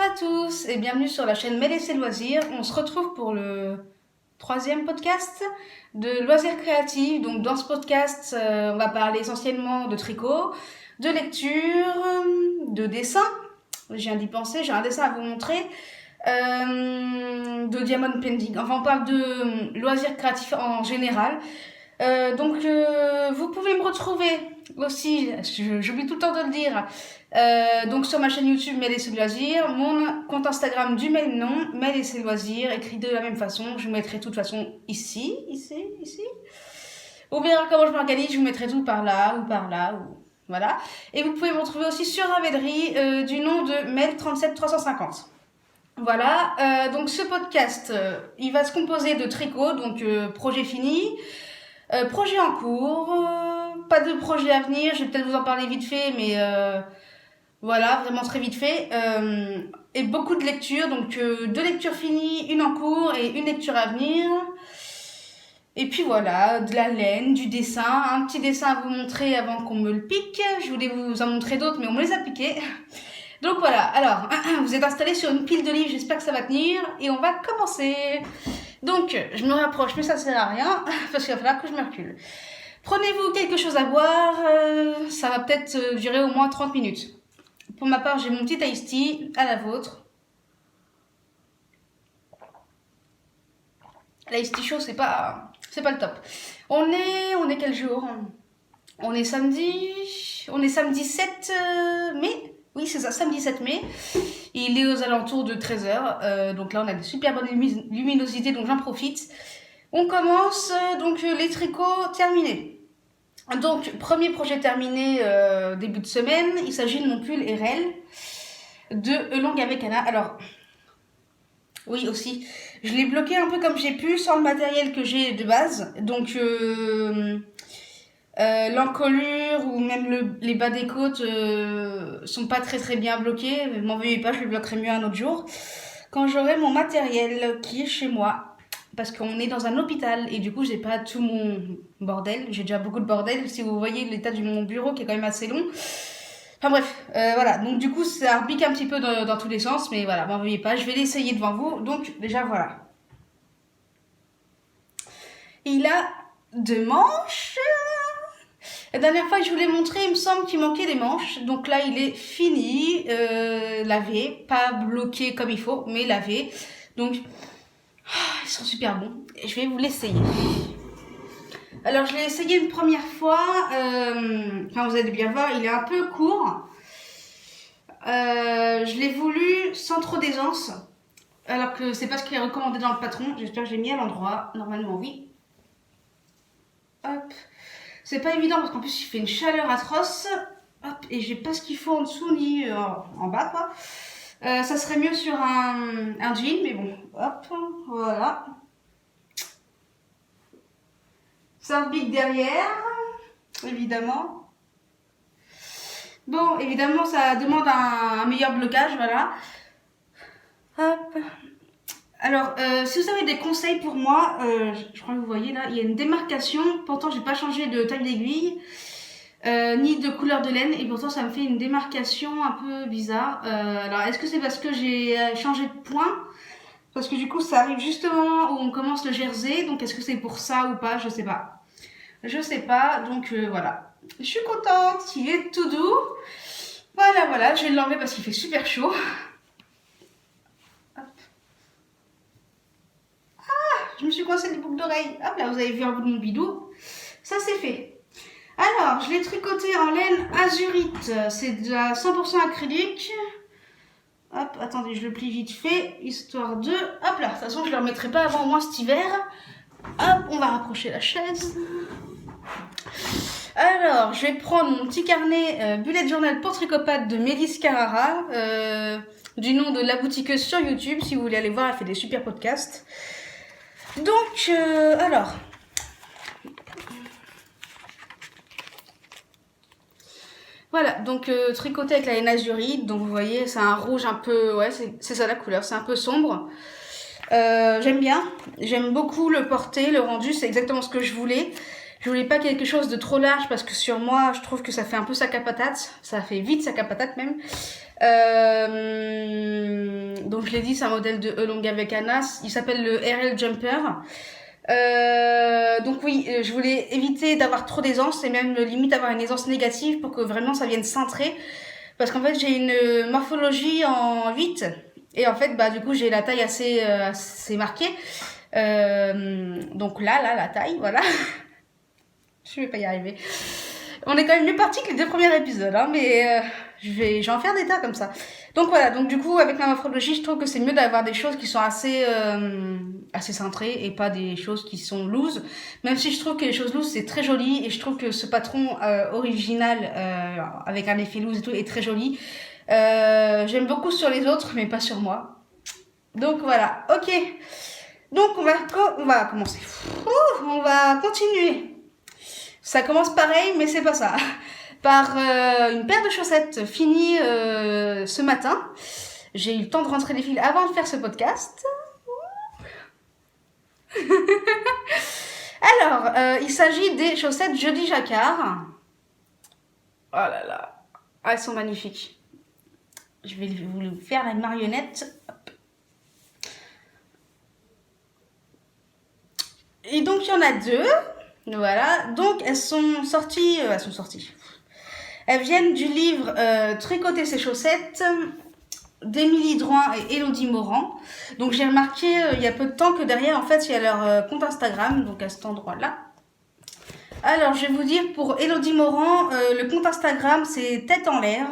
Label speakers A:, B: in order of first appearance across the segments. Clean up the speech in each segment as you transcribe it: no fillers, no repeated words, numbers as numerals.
A: à tous et bienvenue sur la chaîne Mêle et ses loisirs. On se retrouve pour le 3e podcast de loisirs créatifs. Donc dans ce podcast, on va parler essentiellement de tricot, de lecture, de dessin. J'ai d'y penser, j'ai un dessin à vous montrer. De diamond painting. Enfin, on parle de loisirs créatifs en général. Vous pouvez me retrouver aussi, j'oublie tout le temps de le dire, donc sur ma chaîne YouTube Mêle et ses loisirs, mon compte Instagram du même nom, Mêle et ses loisirs, écrit de la même façon. Je vous mettrai de toute façon ici. On verra comment je m'organise, je vous mettrai tout par là, ou voilà. Et vous pouvez me retrouver aussi sur Ravelry du nom de Mel 37350. Voilà, donc ce podcast, il va se composer de tricot, donc projet fini, projet en cours, pas de projet à venir, je vais peut-être vous en parler vite fait, mais voilà, vraiment très vite fait. Et beaucoup de lectures, donc 2 lectures finies, une en cours et une lecture à venir. Et puis voilà, de la laine, du dessin, un petit dessin à vous montrer avant qu'on me le pique. Je voulais vous en montrer d'autres, mais on me les a piqués. Donc voilà, alors, vous êtes installés sur une pile de livres, j'espère que ça va tenir, et on va commencer. Donc, je me rapproche, mais ça sert à rien, parce qu'il va falloir que je me recule. Prenez-vous quelque chose à boire, ça va peut-être durer au moins 30 minutes. Pour ma part, j'ai mon petit iced tea, à la vôtre. L'iced tea chaud, c'est pas le top. On est quel jour? On est samedi 7 mai. Oui, c'est ça, samedi 7 mai. Il est aux alentours de 13h. Donc là, on a de super bonnes luminosités, donc j'en profite. On commence, donc les tricots terminés. Donc, premier projet terminé début de semaine. Il s'agit de mon pull RL de Longue avec Anna. Alors, oui, aussi, je l'ai bloqué un peu comme j'ai pu, sans le matériel que j'ai de base. Donc, l'encolure ou même les bas des côtes sont pas très bien bloqués. M'en veuillez pas, je le bloquerai mieux un autre jour quand j'aurai mon matériel qui est chez moi, parce qu'on est dans un hôpital et du coup j'ai pas tout mon bordel. J'ai déjà beaucoup de bordel, si vous voyez l'état de mon bureau qui est quand même assez long. Enfin bref, voilà, donc du coup ça repique un petit peu dans tous les sens, mais voilà, m'en veuillez pas, je vais l'essayer devant vous. Donc déjà voilà, il a 2 manches. La dernière fois que je vous l'ai montré, il me semble qu'il manquait des manches. Donc là, il est fini, lavé, pas bloqué comme il faut, mais lavé. Donc, ils sont super bons. Et je vais vous l'essayer. Alors, je l'ai essayé une première fois. Enfin, vous allez bien voir, il est un peu court. Je l'ai voulu sans trop d'aisance. Alors que c'est pas ce qui est recommandé dans le patron. J'espère que j'ai mis à l'endroit. Normalement, oui. Hop. C'est pas évident parce qu'en plus il fait une chaleur atroce. Hop, et j'ai pas ce qu'il faut en dessous ni en bas quoi. Ça serait mieux sur un jean, mais bon. Hop, voilà. Ça repique derrière, évidemment. Bon, évidemment ça demande un meilleur blocage, voilà. Hop. Alors, si vous avez des conseils pour moi, je crois que vous voyez là, il y a une démarcation. Pourtant, j'ai pas changé de taille d'aiguille, ni de couleur de laine, et pourtant ça me fait une démarcation un peu bizarre. Alors, est-ce que c'est parce que j'ai changé de point? Parce que du coup, ça arrive juste au moment où on commence le jersey, donc est-ce que c'est pour ça ou pas? Je sais pas. Je sais pas, donc voilà. Je suis contente, il est tout doux. Voilà, je vais l'enlever parce qu'il fait super chaud. Je me suis coincée des boucles d'oreilles. Hop là, vous avez vu un bout de mon bidou. Ça, c'est fait. Alors, je l'ai tricoté en laine azurite. C'est de la 100% acrylique. Hop, attendez, je le plie vite fait, histoire de... Hop là, de toute façon, je ne le remettrai pas avant au moins cet hiver. Hop, on va rapprocher la chaise. Alors, je vais prendre mon petit carnet bullet journal pour tricopade de Mélisse Carrara, du nom de la boutiqueuse sur YouTube. Si vous voulez aller voir, elle fait des super podcasts. Donc, alors, voilà, donc tricoté avec la laine azurite, donc vous voyez, c'est un rouge un peu, ouais, c'est ça la couleur, c'est un peu sombre. J'aime bien, j'aime beaucoup le porter, le rendu, c'est exactement ce que je voulais. Je voulais pas quelque chose de trop large parce que sur moi, je trouve que ça fait un peu sac à patate. Ça fait vite sac à patate même. Donc je l'ai dit, c'est un modèle de Elonga Vecanas. Il s'appelle le RL Jumper. Donc oui, je voulais éviter d'avoir trop d'aisance et même limite avoir une aisance négative pour que vraiment ça vienne cintrer. Parce qu'en fait, j'ai une morphologie en 8. Et en fait, bah, du coup, j'ai la taille assez marquée. Donc là, la taille, voilà. Je vais pas y arriver. On est quand même mieux parti que les 2 premiers épisodes, hein, mais je vais en faire des tas comme ça. Donc voilà, donc du coup, avec ma morphologie, je trouve que c'est mieux d'avoir des choses qui sont assez cintrées et pas des choses qui sont loose. Même si je trouve que les choses loose, c'est très joli et je trouve que ce patron original avec un effet loose et tout est très joli. J'aime beaucoup sur les autres, mais pas sur moi. Donc voilà, ok. Donc on va commencer. On va continuer. Ça commence pareil, mais c'est pas ça. Par une paire de chaussettes finie ce matin. J'ai eu le temps de rentrer les fils avant de faire ce podcast. Alors, il s'agit des chaussettes Jody Jacquard. Oh là là, elles sont magnifiques. Je vais vous faire la marionnette. Hop. Et donc, il y en a 2. Voilà, donc elles sont sorties. Elles viennent du livre Tricoter ses chaussettes d'Émilie Drouin et Élodie Morand. Donc j'ai remarqué il y a peu de temps que derrière, en fait, il y a leur compte Instagram, donc à cet endroit-là. Alors, je vais vous dire, pour Élodie Morand, le compte Instagram, c'est Tête en l'air.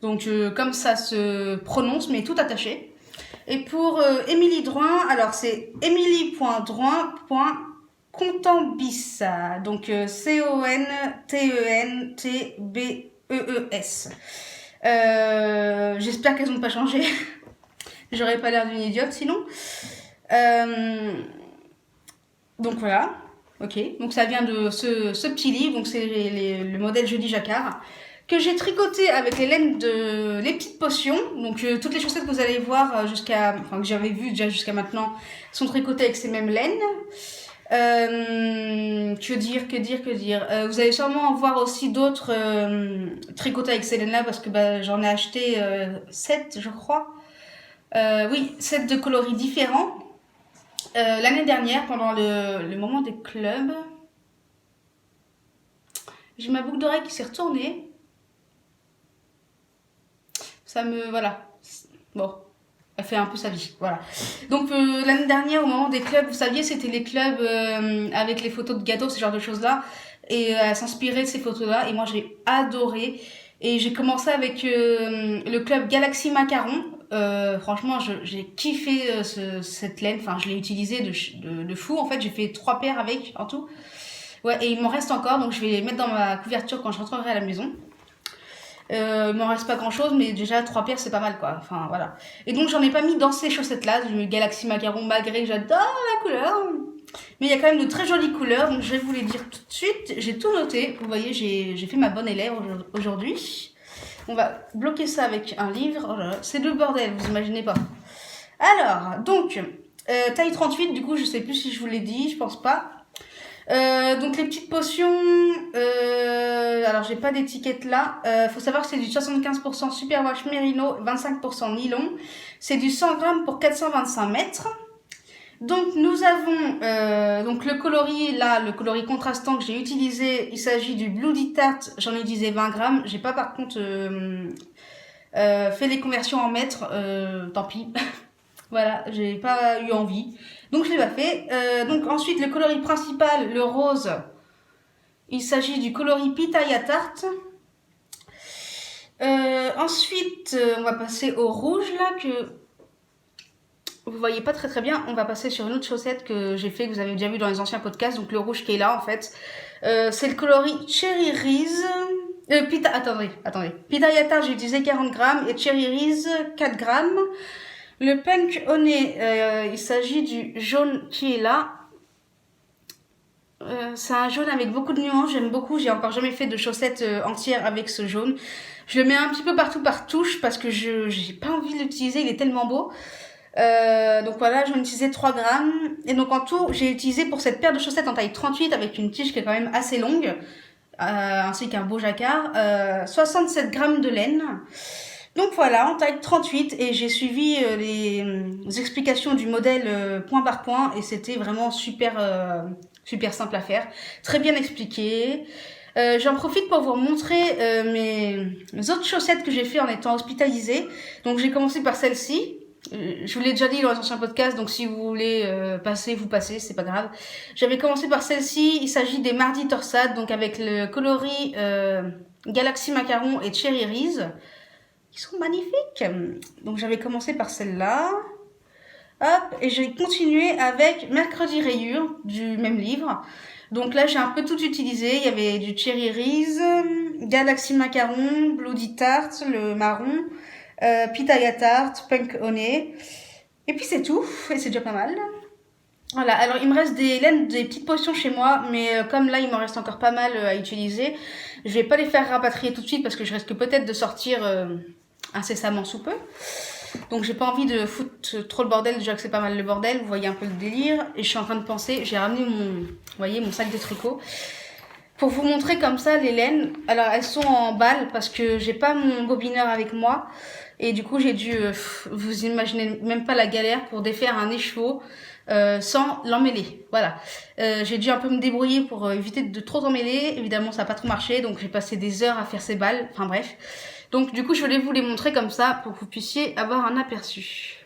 A: Donc, comme ça se prononce, mais tout attaché. Et pour Émilie Drouin, alors c'est emily.drouin.contentbees. Donc, Contentbees. J'espère qu'elles n'ont pas changé. J'aurais pas l'air d'une idiote sinon. Donc voilà. Ok, donc ça vient de ce petit livre, donc c'est le modèle Jody Jacquard, que j'ai tricoté avec les laines de les petites potions. Donc toutes les chaussettes que vous allez voir que j'avais vues déjà jusqu'à maintenant, sont tricotées avec ces mêmes laines. Que dire. Vous allez sûrement en voir aussi d'autres tricotées avec ces laines-là, parce que j'en ai acheté 7, je crois. Oui, 7 de coloris différents. L'année dernière, pendant le moment des clubs, j'ai ma boucle d'oreille qui s'est retournée. Voilà. Bon, elle fait un peu sa vie, voilà. Donc l'année dernière, au moment des clubs, vous saviez, c'était les clubs avec les photos de gâteaux, ce genre de choses-là. Et elle s'inspirait de ces photos-là, et moi j'ai adoré. Et j'ai commencé avec le club Galaxy Macaron. Franchement, j'ai kiffé cette laine. Enfin, je l'ai utilisée de fou. En fait, j'ai fait 3 paires avec en tout. Ouais, et il m'en reste encore, donc je vais les mettre dans ma couverture quand je rentrerai à la maison. Il m'en reste pas grand chose, mais déjà 3 paires c'est pas mal quoi. Enfin voilà. Et donc j'en ai pas mis dans ces chaussettes là, du Galaxy Macaron, malgré que j'adore la couleur. Mais il y a quand même de très jolies couleurs, donc je vais vous les dire tout de suite. J'ai tout noté. Vous voyez, j'ai fait ma bonne élève aujourd'hui. On va bloquer ça avec un livre. Oh là là, c'est le bordel, vous imaginez pas. Alors, donc, taille 38, du coup, je sais plus si je vous l'ai dit, je pense pas. Donc, les petites potions, alors j'ai pas d'étiquette là. Faut savoir que c'est du 75% superwash mérino, 25% nylon. C'est du 100 grammes pour 425 mètres. Donc nous avons donc le coloris contrastant que j'ai utilisé, il s'agit du Bloody Tart, j'en ai utilisé 20 grammes, j'ai pas par contre fait les conversions en mètres, tant pis, voilà, j'ai pas eu envie, donc je l'ai pas fait. Donc ensuite le coloris principal, le rose, il s'agit du coloris Pitaya Tart. Ensuite on va passer au rouge là que vous voyez pas très bien. On va passer sur une autre chaussette que j'ai fait, que vous avez déjà vu dans les anciens podcasts, donc le rouge qui est là en fait. C'est le coloris Cherry Reese. Attendez. Pitaya Tart, j'ai utilisé 40 grammes et Cherry Reese 4 grammes. Le Pink Honey, il s'agit du jaune qui est là. C'est un jaune avec beaucoup de nuances, j'aime beaucoup. J'ai encore jamais fait de chaussettes entières avec ce jaune. Je le mets un petit peu partout par touche parce que j'ai pas envie de l'utiliser, il est tellement beau. Donc voilà, j'en ai utilisé 3 grammes. Et donc en tout, j'ai utilisé pour cette paire de chaussettes en taille 38 avec une tige qui est quand même assez longue, ainsi qu'un beau jacquard, 67 grammes de laine. Donc voilà, en taille 38, et j'ai suivi les explications du modèle point par point, et c'était vraiment super simple à faire, très bien expliqué. J'en profite pour vous montrer mes autres chaussettes que j'ai fait en étant hospitalisée. Donc j'ai commencé par celle-ci. Je vous l'ai déjà dit dans les anciens podcasts, donc si vous voulez passer, vous passez, c'est pas grave. J'avais commencé par celle-ci, il s'agit des Mardi Torsade, donc avec le coloris Galaxy Macaron et Cherry Reese, qui sont magnifiques. Donc j'avais commencé par celle-là. Hop, et j'ai continué avec Mercredi Rayure, du même livre. Donc là, j'ai un peu tout utilisé. Il y avait du Cherry Reese, Galaxy Macaron, Bloody Tart, le marron, Pitaya Tart, Punk Honey. Et puis c'est tout, et c'est déjà pas mal. Voilà, alors il me reste des laines, des petites potions chez moi, mais comme là il m'en reste encore pas mal à utiliser, je vais pas les faire rapatrier tout de suite parce que je risque peut-être de sortir incessamment sous peu. Donc j'ai pas envie de foutre trop le bordel, déjà que c'est pas mal le bordel, vous voyez un peu le délire. Et je suis en train de penser, j'ai ramené vous voyez, mon sac de tricot. Pour vous montrer comme ça les laines, alors elles sont en balles parce que j'ai pas mon bobineur avec moi. Et du coup j'ai dû, vous imaginez même pas la galère pour défaire un écheveau sans l'emmêler. Voilà. J'ai dû un peu me débrouiller pour éviter de trop emmêler. Évidemment ça n'a pas trop marché, donc j'ai passé des heures à faire ces balles. Enfin bref. Donc du coup je voulais vous les montrer comme ça pour que vous puissiez avoir un aperçu.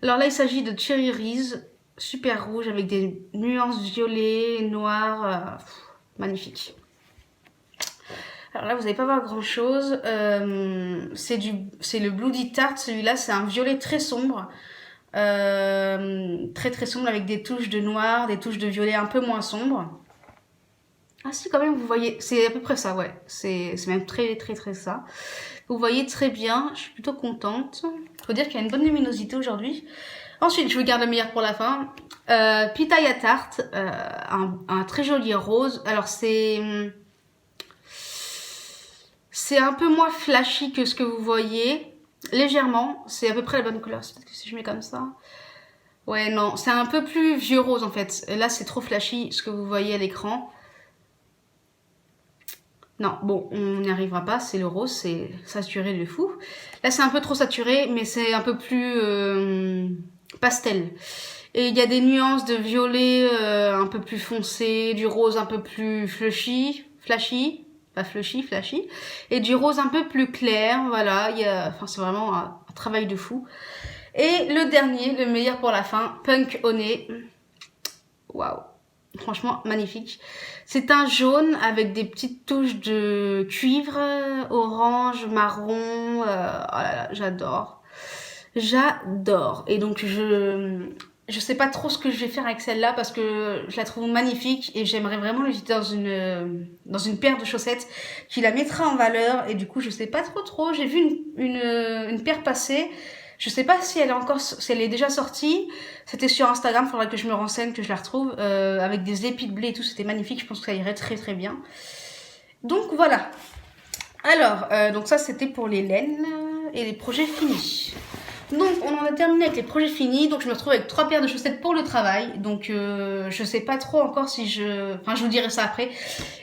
A: Alors là il s'agit de Cherry Reese, super rouge avec des nuances violet, noir, magnifique. Alors là vous n'allez pas voir grand chose, c'est le Bloody Tart, celui-là c'est un violet très sombre, très sombre avec des touches de noir, des touches de violet un peu moins sombre. Ah si quand même vous voyez, c'est à peu près ça, ouais, c'est même très ça. Vous voyez très bien, je suis plutôt contente. Faut dire qu'il y a une bonne luminosité aujourd'hui. Ensuite, je vous garde le meilleur pour la fin. Pitaya Tart, un très joli rose. Alors c'est un peu moins flashy que ce que vous voyez, légèrement. C'est à peu près la bonne couleur. Peut-être que si je mets comme ça. Ouais, non, c'est un peu plus vieux rose en fait. Là, c'est trop flashy ce que vous voyez à l'écran. Non, bon, on n'y arrivera pas, c'est le rose, c'est saturé de fou. Là, c'est un peu trop saturé, mais c'est un peu plus pastel. Et il y a des nuances de violet un peu plus foncé, du rose un peu plus flashy, pas flashy, et du rose un peu plus clair, voilà. Enfin, c'est vraiment un travail de fou. Et le dernier, le meilleur pour la fin, Punk Honey. Waouh! Franchement, magnifique. C'est un jaune avec des petites touches de cuivre, orange, marron. Oh là là, j'adore. J'adore. Et donc, je sais pas trop ce que je vais faire avec celle-là parce que je la trouve magnifique et j'aimerais vraiment l'utiliser dans une paire de chaussettes qui la mettra en valeur. Et du coup, je sais pas trop. J'ai vu une paire passer. Je sais pas si si elle est déjà sortie. C'était sur Instagram, faudrait que je me renseigne, que je la retrouve, avec des épis de blé et tout, c'était magnifique, je pense que ça irait très bien. Donc voilà. Alors, donc ça c'était pour les laines et les projets finis. Donc on en a terminé avec les projets finis, donc je me retrouve avec 3 paires de chaussettes pour le travail, donc je sais pas trop encore si enfin je vous dirai ça après.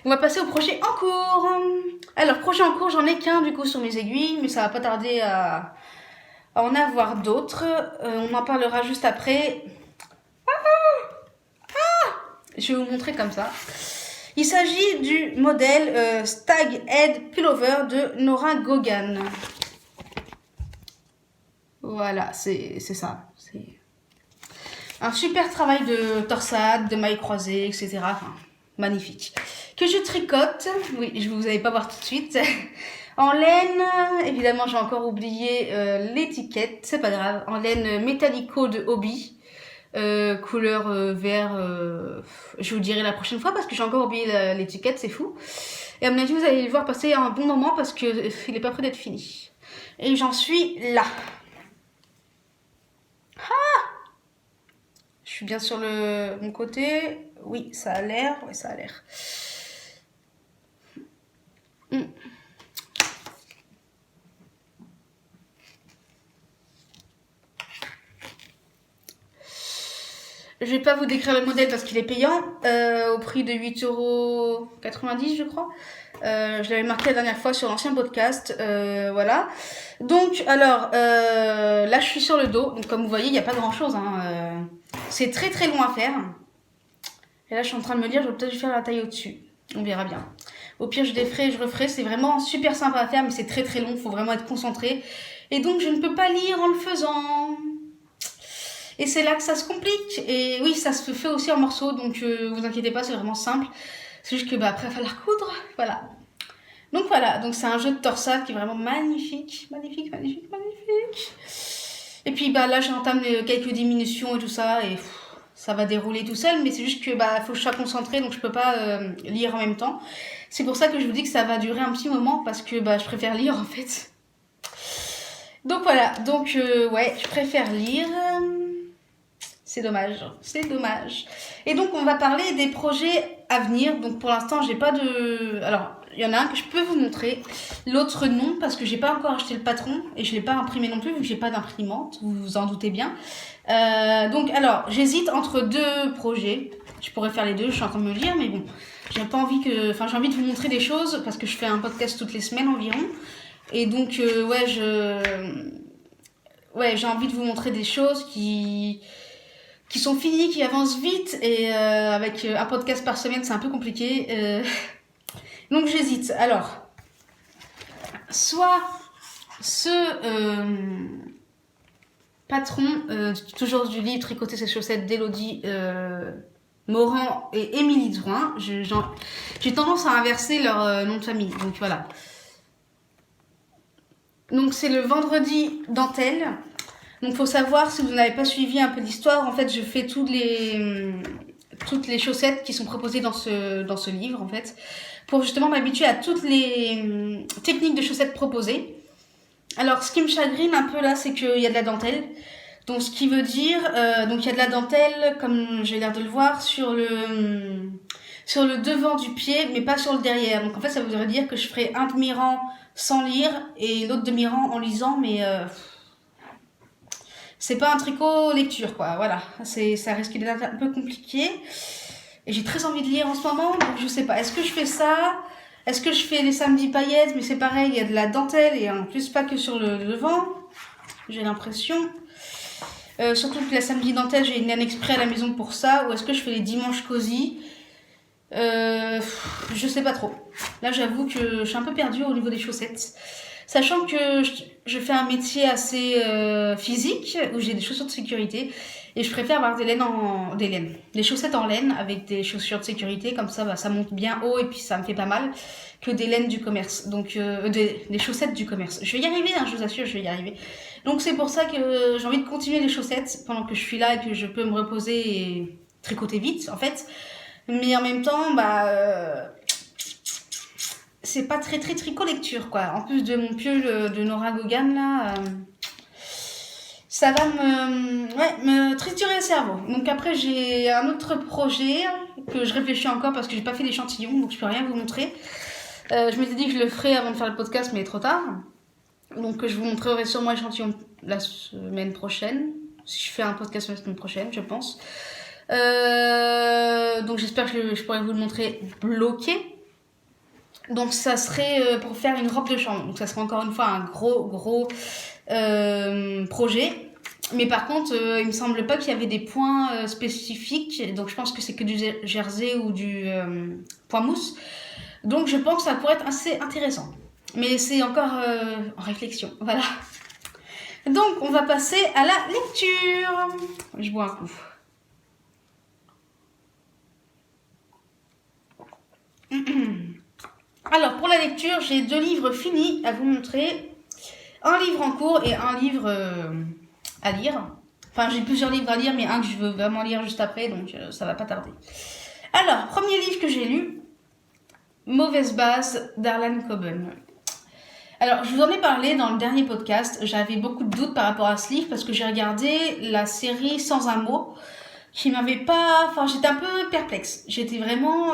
A: On va passer au projet en cours. Alors projet en cours, j'en ai qu'un du coup sur mes aiguilles, mais ça va pas tarder à en avoir d'autres. On en parlera juste après. Je vais vous montrer comme ça. Il s'agit du modèle Stag Head Pullover de Nora Gogan. Voilà, c'est ça. C'est un super travail de torsade, de mailles croisées, etc. Enfin, magnifique. Que je tricote. Oui, je ne vous allez pas voir tout de suite. En laine, évidemment, j'ai encore oublié l'étiquette. C'est pas grave. En laine Metallico de Hobby. Couleur vert, je vous dirai la prochaine fois parce que j'ai encore oublié l'étiquette, c'est fou. Et à mon avis, vous allez le voir passer un bon moment parce que il est pas prêt d'être fini. Et j'en suis là. Ah, je suis bien sur mon côté. Oui, ça a l'air. Oui, ça a l'air. Je vais pas vous décrire le modèle parce qu'il est payant, au prix de 8,90 € je crois. Je l'avais marqué la dernière fois sur l'ancien podcast, voilà. Donc, alors, là je suis sur le dos, donc comme vous voyez, il n'y a pas grand chose, hein. C'est très très long à faire. Et là je suis en train de me dire, je vais peut-être faire la taille au-dessus. On verra bien. Au pire, je déferai, je referai. C'est vraiment super sympa à faire, mais c'est très très long. Il faut vraiment être concentré. Et donc, je ne peux pas lire en le faisant. Et c'est là que ça se complique. Et oui, ça se fait aussi en morceaux, donc vous inquiétez pas, c'est vraiment simple. C'est juste que après, il va falloir coudre. Voilà. Donc voilà, donc c'est un jeu de torsade qui est vraiment magnifique. Magnifique, magnifique, magnifique. Et puis là, j'entame quelques diminutions et tout ça. Et ça va dérouler tout seul, mais c'est juste que faut que je sois concentrée, donc je peux pas lire en même temps. C'est pour ça que je vous dis que ça va durer un petit moment, parce que je préfère lire en fait. Donc voilà, donc ouais, je préfère lire. C'est dommage, c'est dommage. Et donc on va parler des projets à venir. Donc pour l'instant, j'ai pas de... Alors, il y en a un que je peux vous montrer, l'autre non, parce que j'ai pas encore acheté le patron, et je l'ai pas imprimé non plus, vu que j'ai pas d'imprimante, vous vous en doutez bien. Donc alors, j'hésite entre deux projets. Je pourrais faire les deux, je suis en train de me le dire, mais bon, j'ai pas envie que... Enfin, j'ai envie de vous montrer des choses, parce que je fais un podcast toutes les semaines environ. Et donc, ouais, j'ai envie de vous montrer des choses qui sont finies, qui avancent vite, et avec un podcast par semaine, c'est un peu compliqué. Donc j'hésite. Alors, soit ce patron, toujours du livre Tricoter ses chaussettes d'Élodie Morand et Émilie Drouin, j'ai tendance à inverser leur nom de famille, donc voilà. Donc c'est le vendredi dentelle. Donc faut savoir, si vous n'avez pas suivi un peu l'histoire, en fait je fais toutes les chaussettes qui sont proposées dans ce livre en fait, pour justement m'habituer à toutes les techniques de chaussettes proposées. Alors ce qui me chagrine un peu là, c'est qu'il y a de la dentelle. Donc ce qui veut dire, donc il y a de la dentelle, comme j'ai l'air de le voir, sur le devant du pied, mais pas sur le derrière. Donc en fait ça voudrait dire que je ferai un demi-rang sans lire et l'autre demi-rang en lisant, mais c'est pas un tricot lecture quoi, voilà. Ça risque d'être un peu compliqué. Et j'ai très envie de lire en ce moment, donc je sais pas. Est-ce que je fais ça? Est-ce que je fais les samedis paillettes? Mais c'est pareil, il y a de la dentelle et en plus pas que sur le devant. J'ai l'impression. Surtout que la samedi dentelle, j'ai une laine exprès à la maison pour ça. Ou est-ce que je fais les dimanches cosy? Je sais pas trop. Là, j'avoue que je suis un peu perdue au niveau des chaussettes. Sachant que je fais un métier assez physique, où j'ai des chaussures de sécurité. Et je préfère avoir des chaussettes en laine avec des chaussures de sécurité. Comme ça, ça monte bien haut et puis ça me fait pas mal. Que des laines du commerce. Donc, des chaussettes du commerce. Je vais y arriver, hein, je vous assure, je vais y arriver. Donc, c'est pour ça que j'ai envie de continuer les chaussettes pendant que je suis là et que je peux me reposer et tricoter vite, en fait. Mais en même temps, c'est pas très très tricot lecture quoi. En plus de mon pull de Nora Gogan là, ça va me triturer le cerveau. Donc après j'ai un autre projet que je réfléchis encore parce que j'ai pas fait l'échantillon, donc je peux rien vous montrer. Je m'étais dit que je le ferais avant de faire le podcast, mais trop tard. Donc je vous montrerai sûrement l'échantillon la semaine prochaine. Si je fais un podcast la semaine prochaine, je pense. Donc j'espère que je pourrai vous le montrer bloqué. Donc ça serait pour faire une robe de chambre. Donc ça serait encore une fois un gros projet. Mais par contre, il me semble pas qu'il y avait des points spécifiques. Donc je pense que c'est que du jersey ou du point mousse. Donc je pense que ça pourrait être assez intéressant. Mais c'est encore en réflexion. Voilà. Donc on va passer à la lecture. Je bois un coup. Alors pour la lecture, j'ai 2 livres finis à vous montrer. Un livre en cours et un livre à lire. Enfin, j'ai plusieurs livres à lire, mais un que je veux vraiment lire juste après, donc ça va pas tarder. Alors, premier livre que j'ai lu, Mauvaise base d'Harlan Coben. Alors, je vous en ai parlé dans le dernier podcast. J'avais beaucoup de doutes par rapport à ce livre parce que j'ai regardé la série Sans un mot, qui m'avait pas... Enfin, j'étais un peu perplexe. J'étais vraiment...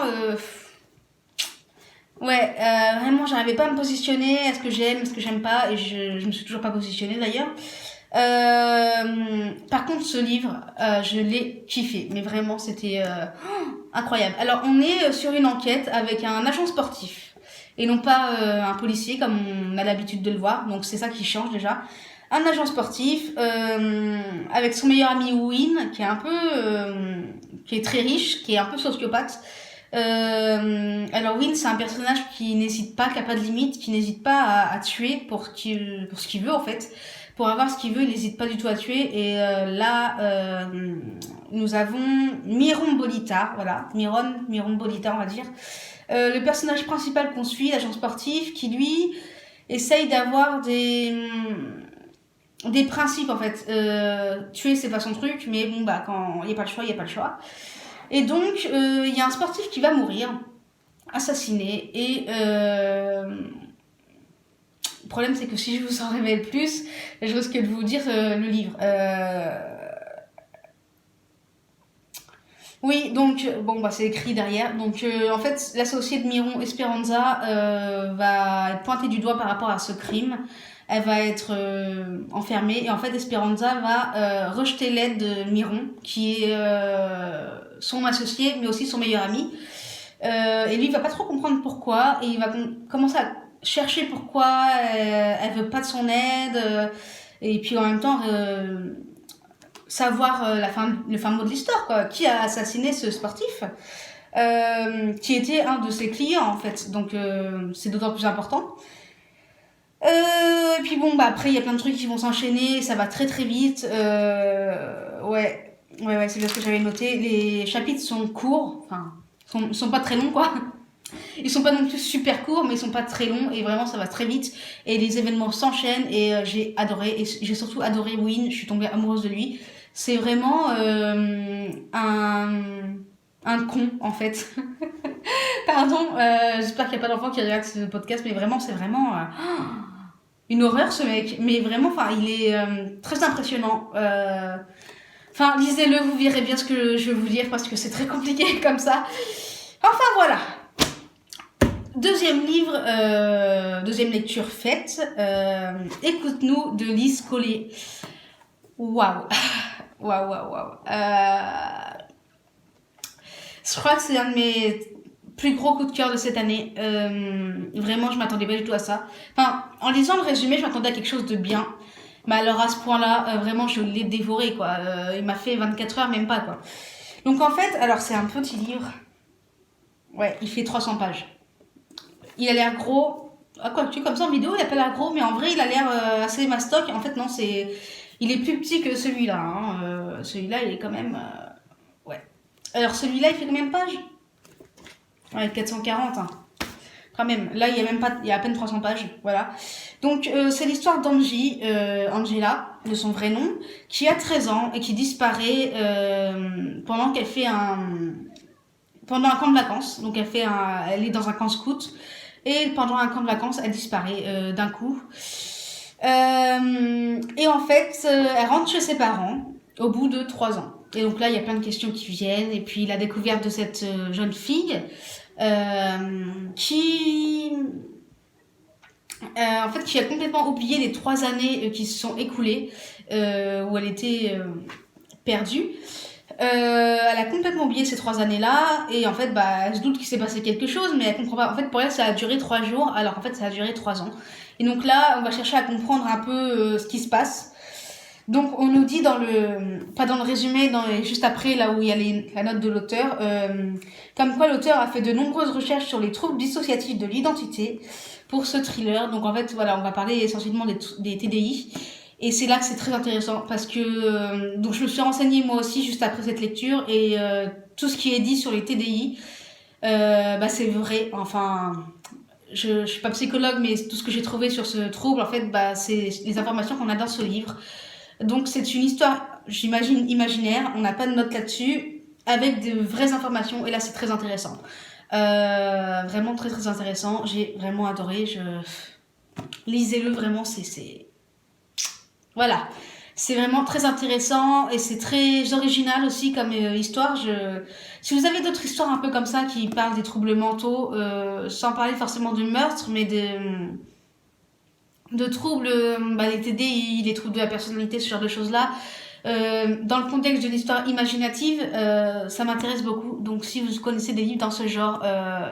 A: vraiment, j'arrivais pas à me positionner. Est-ce que j'aime pas? Et je me suis toujours pas positionnée d'ailleurs. Par contre, ce livre, je l'ai kiffé. Mais vraiment, c'était incroyable. Alors, on est sur une enquête avec un agent sportif. Et non pas un policier, comme on a l'habitude de le voir. Donc, c'est ça qui change déjà. Un agent sportif, avec son meilleur ami Win, qui est un peu... qui est très riche, qui est un peu sociopathe. Alors Win, c'est un personnage qui n'hésite pas, qui a pas de limite, qui n'hésite pas à tuer pour ce qu'il veut en fait. Pour avoir ce qu'il veut, il n'hésite pas du tout à tuer. Et là, nous avons Miron Bolita, voilà, Miron Bolita, on va dire. Le personnage principal qu'on suit, l'agent sportif, qui lui essaye d'avoir des principes en fait. Tuer, c'est pas son truc, mais bon, bah, quand il n'y a pas le choix, il n'y a pas le choix. Et donc, il y a un sportif qui va mourir, assassiné, et le problème, c'est que si je vous en révèle plus, je risque de vous dire le livre. Oui, donc, bon, bah, c'est écrit derrière. Donc, en fait, l'associée de Miron, Esperanza, va être pointée du doigt par rapport à ce crime. Elle va être enfermée. Et en fait, Esperanza va rejeter l'aide de Miron, qui est son associé, mais aussi son meilleur ami. Et lui, il va pas trop comprendre pourquoi. Et il va commencer à chercher pourquoi elle veut pas de son aide. Et puis, en même temps... savoir le fin mot de l'histoire, quoi. Qui a assassiné ce sportif, qui était un de ses clients, en fait. Donc, c'est d'autant plus important. Et puis bon, bah après, il y a plein de trucs qui vont s'enchaîner, ça va très très vite. Ouais, c'est bien ce que j'avais noté. Les chapitres sont courts, enfin, sont pas très longs, quoi. Ils sont pas non plus super courts, mais ils sont pas très longs, et vraiment, ça va très vite. Et les événements s'enchaînent, et j'ai adoré. Et j'ai surtout adoré Win, je suis tombée amoureuse de lui. C'est vraiment un con, en fait. Pardon, j'espère qu'il n'y a pas d'enfant qui regarde ce podcast, mais vraiment, c'est vraiment une horreur, ce mec. Mais vraiment, enfin, il est très impressionnant. Enfin, lisez-le, vous verrez bien ce que je vais vous dire, parce que c'est très compliqué comme ça. Enfin, voilà. Deuxième livre, deuxième lecture faite. Écoute-nous de Lise Collet. Waouh. Je crois que c'est un de mes plus gros coups de cœur de cette année. Vraiment, je m'attendais pas du tout à ça. Enfin, en lisant le résumé, je m'attendais à quelque chose de bien. Mais alors à ce point-là, vraiment, je l'ai dévoré, quoi. Il m'a fait 24 heures, même pas, quoi. Donc en fait, alors c'est un petit livre. Ouais, il fait 300 pages. Il a l'air gros. Ah, quoi, tu comme ça en vidéo, il a pas l'air gros, mais en vrai, il a l'air assez mastoc. En fait, non, il est plus petit que celui-là. Hein. Celui-là, il est quand même... ouais. Alors, celui-là, il fait combien de pages? Ouais, 440. Hein. Quand même. Là, il y a à peine 300 pages. Voilà. Donc, c'est l'histoire d'Angie, Angela, de son vrai nom, qui a 13 ans et qui disparaît pendant qu'elle fait pendant un camp de vacances. Donc, elle est dans un camp scout. Et pendant un camp de vacances, elle disparaît d'un coup. Et en fait, elle rentre chez ses parents au bout de 3 ans. Et donc là, il y a plein de questions qui viennent. Et puis la découverte de cette jeune fille qui a complètement oublié les 3 années qui se sont écoulées où elle était perdue. Elle a complètement oublié ces 3 années-là et en fait, bah, elle se doute qu'il s'est passé quelque chose, mais elle comprend pas. En fait, pour elle, ça a duré 3 jours, alors qu'en fait, ça a duré 3 ans. Et donc là, on va chercher à comprendre un peu ce qui se passe. Donc, on nous dit pas dans le résumé, juste après, là où il y a la note de l'auteur, comme quoi l'auteur a fait de nombreuses recherches sur les troubles dissociatifs de l'identité pour ce thriller. Donc, en fait, voilà, on va parler essentiellement des TDI. Et c'est là que c'est très intéressant parce que donc je me suis renseignée moi aussi juste après cette lecture et tout ce qui est dit sur les TDI, bah c'est vrai. Enfin, je suis pas psychologue, mais tout ce que j'ai trouvé sur ce trouble, en fait, bah c'est les informations qu'on a dans ce livre. Donc c'est une histoire, j'imagine imaginaire. On n'a pas de notes là-dessus, avec de vraies informations. Et là, c'est très intéressant. Vraiment très très intéressant. J'ai vraiment adoré. Lisez-le vraiment, voilà, c'est vraiment très intéressant et c'est très original aussi comme histoire. Si vous avez d'autres histoires un peu comme ça qui parlent des troubles mentaux, sans parler forcément du meurtre, mais de troubles, les TD, les troubles de la personnalité, ce genre de choses-là. Dans le contexte de l'histoire imaginative, ça m'intéresse beaucoup. Donc si vous connaissez des livres dans ce genre,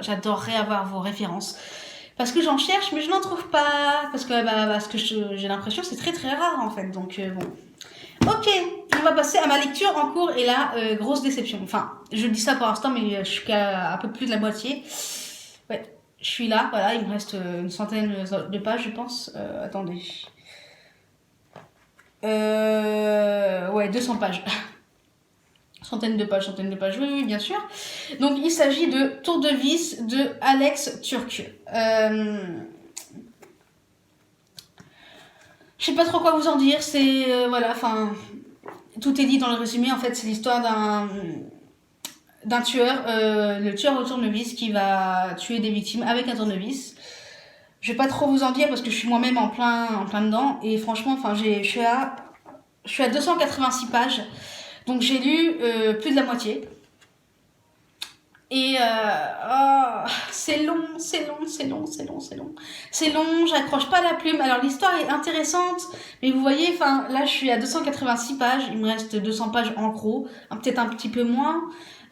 A: j'adorerais avoir vos références. Parce que j'en cherche, mais je n'en trouve pas. Parce que j'ai l'impression que c'est très très rare en fait. Donc bon. Ok, on va passer à ma lecture en cours. Et là, grosse déception. Enfin, je dis ça pour l'instant, mais je suis qu'à un peu plus de la moitié. Ouais, je suis là, voilà, il me reste une centaine de pages, je pense. Attendez. Ouais, 200 pages. Centaines de pages, oui, bien sûr. Donc, il s'agit de Tour de vis de Alex Turk. Je sais pas trop quoi vous en dire, c'est... voilà, enfin... Tout est dit dans le résumé, en fait, c'est l'histoire d'un tueur, le tueur au tournevis qui va tuer des victimes avec un tournevis. Je vais pas trop vous en dire parce que je suis moi-même en plein dedans. Et franchement, enfin, je suis à 286 pages. Donc j'ai lu plus de la moitié. Et c'est long, j'accroche pas la plume. Alors l'histoire est intéressante, mais vous voyez, enfin là je suis à 286 pages, il me reste 200 pages en gros, peut-être un petit peu moins.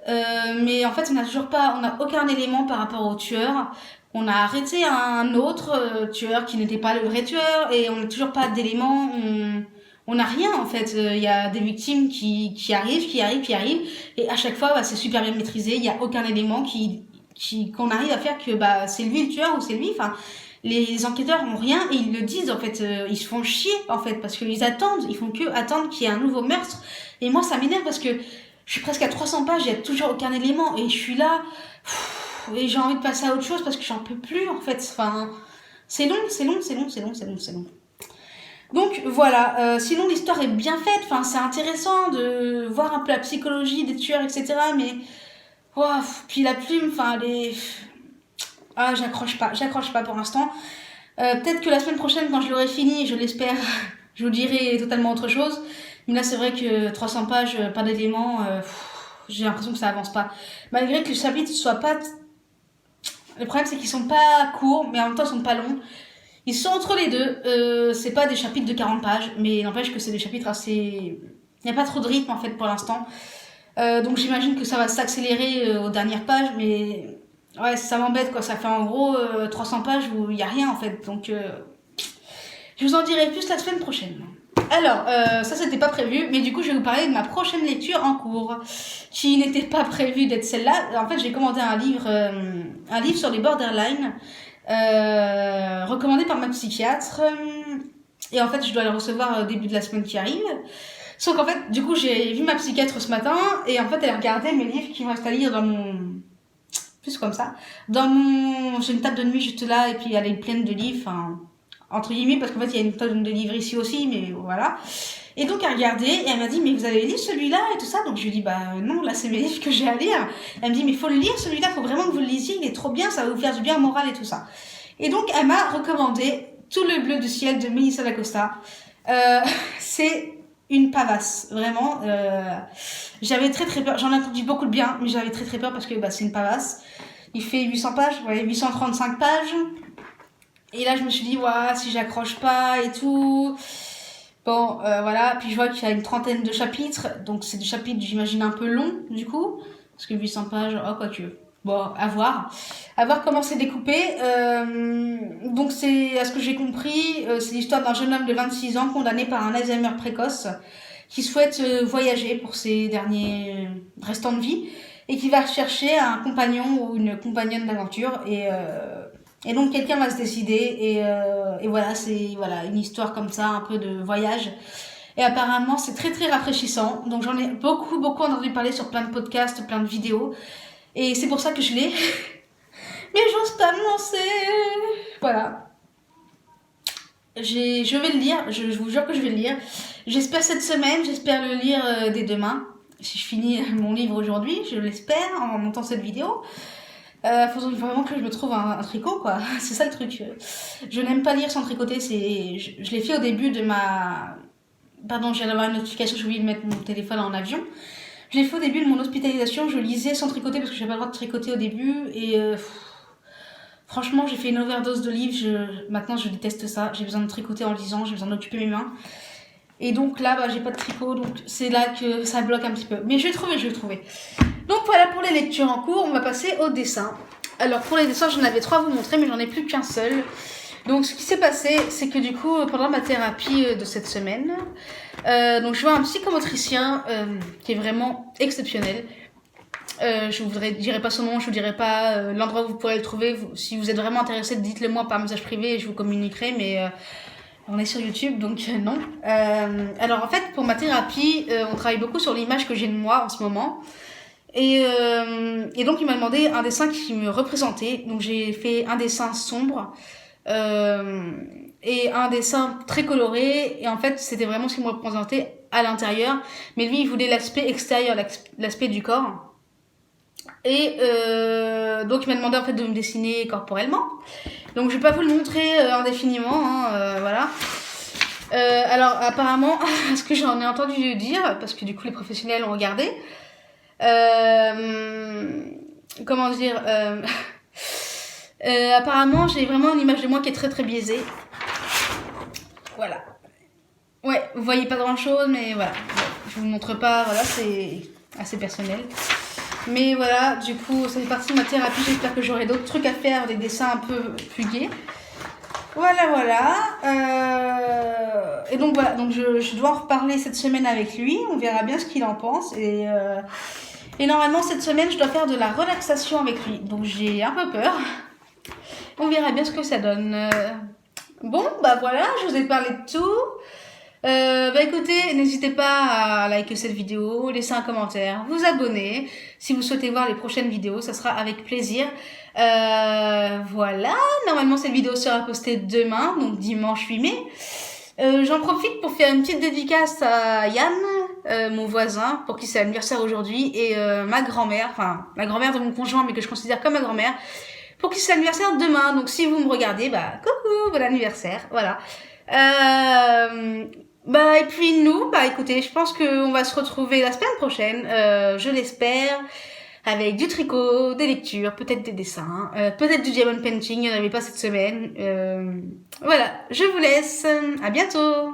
A: Mais en fait on n'a aucun élément par rapport au tueur. On a arrêté un autre tueur qui n'était pas le vrai tueur et on n'a toujours pas d'éléments. On n'a rien en fait. Il y a des victimes qui arrivent, et à chaque fois c'est super bien maîtrisé. Il y a aucun élément qu'on arrive à faire que c'est lui le tueur ou c'est lui. Enfin, les enquêteurs ont rien et ils le disent en fait. Ils se font chier en fait parce qu'ils attendent. Ils font que attendre qu'il y ait un nouveau meurtre. Et moi ça m'énerve parce que je suis presque à 300 pages, il y a toujours aucun élément et je suis là. Et j'ai envie de passer à autre chose parce que j'en peux plus en fait. Enfin, c'est long. Donc voilà, sinon l'histoire est bien faite, enfin c'est intéressant de voir un peu la psychologie des tueurs, etc. Mais puis la plume, enfin j'accroche pas pour l'instant. Peut-être que la semaine prochaine, quand je l'aurai fini, je l'espère, je vous dirai totalement autre chose. Mais là c'est vrai que 300 pages, pas d'éléments, j'ai l'impression que ça avance pas. Malgré que les chapitres soient pas... Le problème c'est qu'ils sont pas courts, mais en même temps ils sont pas longs. Ils sont entre les deux. C'est pas des chapitres de 40 pages, mais n'empêche que c'est des chapitres assez... Il n'y a pas trop de rythme en fait pour l'instant. Donc j'imagine que ça va s'accélérer aux dernières pages, mais ouais, ça m'embête quoi. Ça fait en gros 300 pages où il n'y a rien en fait. Donc je vous en dirai plus la semaine prochaine. Alors, ça c'était pas prévu, mais du coup je vais vous parler de ma prochaine lecture en cours, qui n'était pas prévue d'être celle-là. En fait j'ai commandé un livre sur les borderline, recommandé par ma psychiatre, et en fait je dois le recevoir au début de la semaine qui arrive. Sauf qu'en fait, du coup, j'ai vu ma psychiatre ce matin, et en fait, elle a regardé mes livres qui vont rester à lire dans mon... Plus comme ça. J'ai une table de nuit juste là, et puis elle est pleine de livres, enfin... Entre guillemets, parce qu'en fait, il y a une tonne de livres ici aussi, mais voilà. Et donc, elle a regardé, et elle m'a dit, mais vous avez lu celui-là, et tout ça? Donc, je lui ai dit, non, là, c'est mes livres que j'ai à lire. Elle me dit, mais faut le lire, celui-là, faut vraiment que vous le lisiez, il est trop bien, ça va vous faire du bien au moral et tout ça. Et donc, elle m'a recommandé Tout le bleu du ciel de Melissa D'Acosta. C'est une pavasse, vraiment. J'avais très très peur, j'en ai entendu beaucoup de bien, mais j'avais très très peur parce que c'est une pavasse. Il fait 800 pages, ouais, 835 pages. Et là, je me suis dit, si j'accroche pas et tout. Bon, voilà. Puis je vois qu'il y a une trentaine de chapitres. Donc, c'est des chapitres, j'imagine, un peu longs, du coup. Parce que 800 pages, quoi que. Bon, à voir. À voir comment c'est découpé. Donc, à ce que j'ai compris, c'est l'histoire d'un jeune homme de 26 ans condamné par un Alzheimer précoce qui souhaite voyager pour ses derniers restants de vie et qui va chercher un compagnon ou une compagnonne d'aventure. Et donc quelqu'un va se décider et voilà, c'est une histoire comme ça, un peu de voyage. Et apparemment c'est très très rafraîchissant. Donc j'en ai beaucoup entendu parler sur plein de podcasts, plein de vidéos. Et c'est pour ça que je l'ai. Mais j'ose pas me lancer. Voilà. Je vais le lire, je vous jure que je vais le lire. J'espère cette semaine, j'espère le lire dès demain. Si je finis mon livre aujourd'hui, je l'espère, en montant cette vidéo. Faut vraiment que je me trouve un tricot, quoi. C'est ça le truc. Je n'aime pas lire sans tricoter. Je l'ai fait au début de ma... Pardon, je viens d'avoir une notification, j'ai oublié de mettre mon téléphone en avion. Je l'ai fait au début de mon hospitalisation, je lisais sans tricoter parce que j'avais pas le droit de tricoter au début. Et Franchement, j'ai fait une overdose de livres. Maintenant, je déteste ça. J'ai besoin de tricoter en lisant, j'ai besoin d'occuper mes mains. Et donc là, bah, j'ai pas de tricot, donc c'est là que ça bloque un petit peu. Mais je vais trouver. Donc voilà pour les lectures en cours. On va passer au dessin. Alors pour les dessins, j'en avais 3 à vous montrer, mais j'en ai plus qu'un seul. Donc ce qui s'est passé, c'est que du coup, pendant ma thérapie de cette semaine, donc je vois un psychomotricien qui est vraiment exceptionnel. Je vous dirai pas son nom, je vous dirai pas l'endroit où vous pourrez le trouver. Si vous êtes vraiment intéressé, dites-le moi par message privé et je vous communiquerai, mais on est sur YouTube, donc non. Alors en fait, pour ma thérapie, on travaille beaucoup sur l'image que j'ai de moi en ce moment. Et donc il m'a demandé un dessin qui me représentait. Donc j'ai fait un dessin sombre et un dessin très coloré. Et en fait, c'était vraiment ce qui me représentait à l'intérieur. Mais lui, il voulait l'aspect extérieur, l'aspect du corps. Et donc il m'a demandé en fait de me dessiner corporellement. Donc je vais pas vous le montrer indéfiniment, hein, voilà. Alors apparemment, ce que j'en ai entendu dire, parce que du coup les professionnels ont regardé, comment dire, apparemment j'ai vraiment une image de moi qui est très très biaisée. Voilà. Ouais, vous voyez pas grand chose, mais voilà. Je vous montre pas, voilà, c'est assez personnel. Mais voilà, du coup, ça fait partie de ma thérapie. J'espère que j'aurai d'autres trucs à faire, des dessins un peu fugués. Voilà. Et donc voilà, donc je dois en reparler cette semaine avec lui. On verra bien ce qu'il en pense. Et normalement, cette semaine, je dois faire de la relaxation avec lui. Donc j'ai un peu peur. On verra bien ce que ça donne. Bon, bah voilà, je vous ai parlé de tout. Bah écoutez, n'hésitez pas à liker cette vidéo, laisser un commentaire, vous abonner. Si vous souhaitez voir les prochaines vidéos, ça sera avec plaisir. Voilà, normalement cette vidéo sera postée demain, donc dimanche 8 mai. J'en profite pour faire une petite dédicace à Yann, mon voisin, pour qui c'est l'anniversaire aujourd'hui, et ma grand-mère, enfin la grand-mère de mon conjoint, mais que je considère comme ma grand-mère, pour qui c'est l'anniversaire demain. Donc si vous me regardez, bah coucou, bon anniversaire, voilà. Bah et puis nous, bah écoutez, je pense qu'on va se retrouver la semaine prochaine, je l'espère, avec du tricot, des lectures, peut-être des dessins, peut-être du diamond painting, il n'y en avait pas cette semaine. Voilà, je vous laisse, à bientôt.